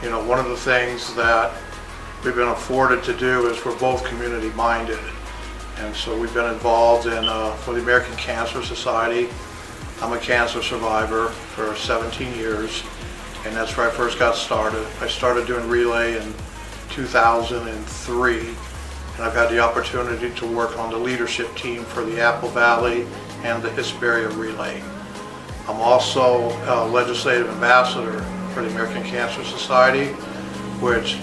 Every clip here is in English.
You know, one of the things that we've been afforded to do is we're both community minded. And so we've been involved in, for the American Cancer Society. I'm a cancer survivor for 17 years, and that's where I first got started. I started doing relay in 2003, and I've had the opportunity to work on the leadership team for the Apple Valley and the Hesperia Relay. I'm also a legislative ambassador for the American Cancer Society, which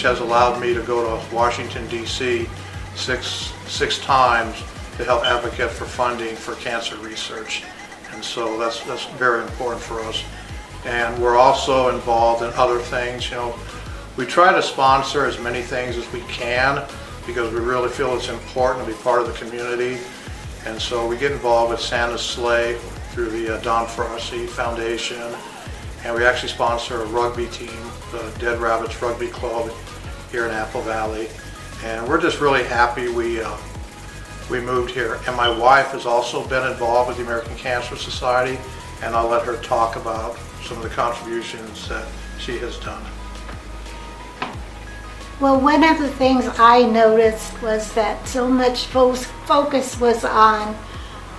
has allowed me to go to Washington, D.C. six times to help advocate for funding for cancer research. And so that's very important for us. And we're also involved in other things. You know, we try to sponsor as many things as we can because we really feel it's important to be part of the community. And so we get involved with Santa's Sleigh through the Don Frosty Foundation. And we actually sponsor a rugby team, the Dead Rabbits Rugby Club here in Apple Valley. And we're just really happy we moved here. And my wife has also been involved with the American Cancer Society, and I'll let her talk about some of the contributions that she has done. Well, one of the things I noticed was that so much focus was on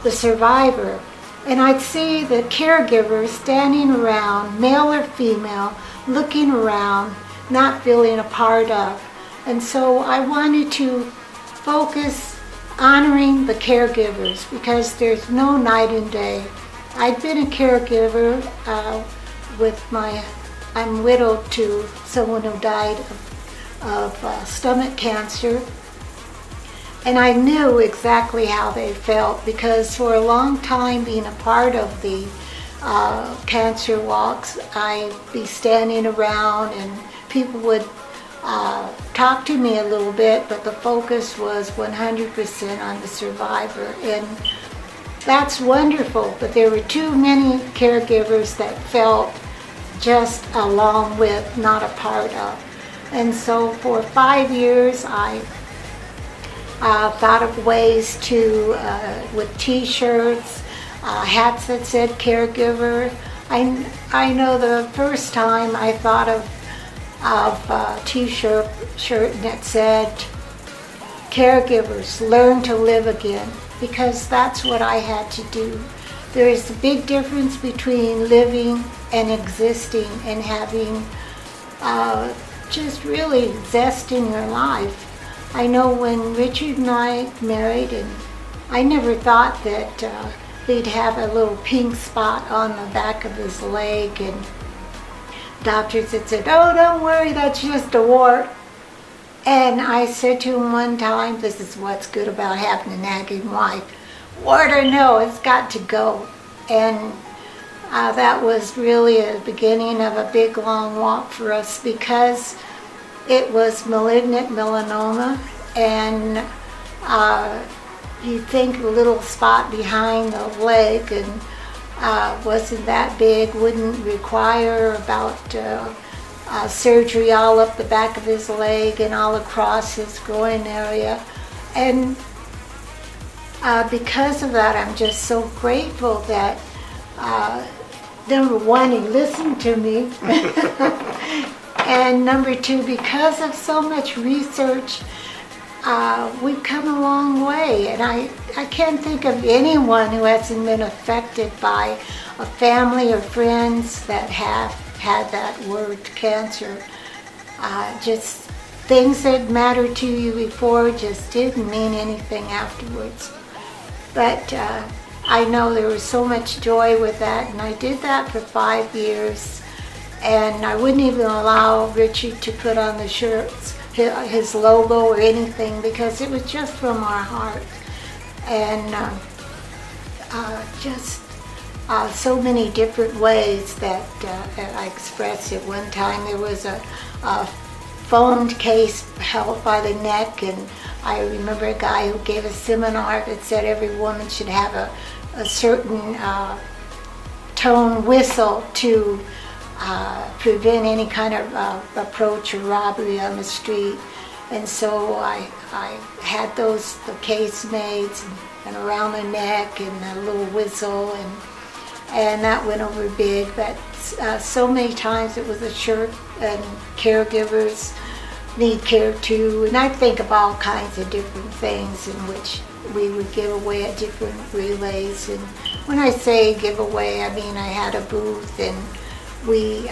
the survivor. And I'd see the caregivers standing around, male or female, looking around, not feeling a part of. And so I wanted to focus honoring the caregivers because there's no night and day. I've been a caregiver I'm widowed to someone who died of stomach cancer. And I knew exactly how they felt because for a long time being a part of the cancer walks, I'd be standing around and people would talk to me a little bit, but the focus was 100% on the survivor. And that's wonderful, but there were too many caregivers that felt just along with, not a part of. And so for 5 years, I thought of ways to, with t-shirts, hats that said caregiver. I know the first time I thought of a t-shirt that said caregivers learn to live again, because that's what I had to do. There is a big difference between living and existing and having just really zest in your life. I know when Richard and I married, and I never thought that he'd have a little pink spot on the back of his leg, and doctors had said, "Oh, don't worry, that's just a wart." And I said to him one time, this is what's good about having a nagging wife, wart or no, it's got to go. And that was really a beginning of a big long walk for us because it was malignant melanoma, and you'd think a little spot behind the leg and wasn't that big, wouldn't require about surgery all up the back of his leg and all across his groin area. And because of that, I'm just so grateful that number one, he listened to me. And number two, because of so much research, we've come a long way. And I can't think of anyone who hasn't been affected by a family or friends that have had that word cancer. Just things that mattered to you before just didn't mean anything afterwards. But I know there was so much joy with that, and I did that for 5 years. And I wouldn't even allow Richard to put on the shirts his logo or anything because it was just from our heart. And just so many different ways that I expressed it. One time there was a foamed case held by the neck, and I remember a guy who gave a seminar that said every woman should have a certain tone whistle to prevent any kind of approach or robbery on the street. And so I had the case made and around the neck and a little whistle, and that went over big. But so many times it was a shirt and caregivers need care too. And I think of all kinds of different things in which we would give away at different relays. And when I say give away, I mean I had a booth and we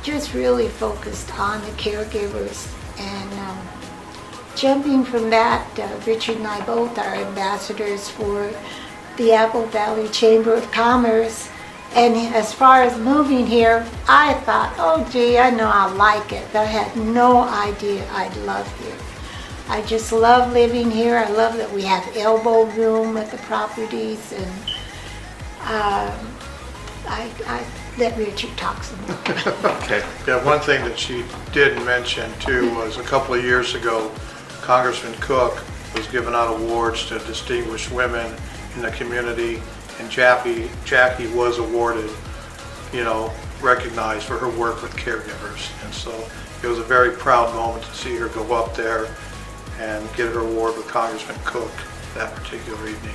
just really focused on the caregivers. And jumping from that, Richard and I both are ambassadors for the Apple Valley Chamber of Commerce. And as far as moving here, I thought, oh gee, I know I'll like it, but I had no idea I'd love here. I just love living here. I love that we have elbow room at the properties, and I let Richard talk some more. Okay. Yeah, one thing that she did mention too was a couple of years ago, Congressman Cook was giving out awards to distinguished women in the community, and Jackie was awarded, recognized for her work with caregivers. And so it was a very proud moment to see her go up there and get her award with Congressman Cook that particular evening.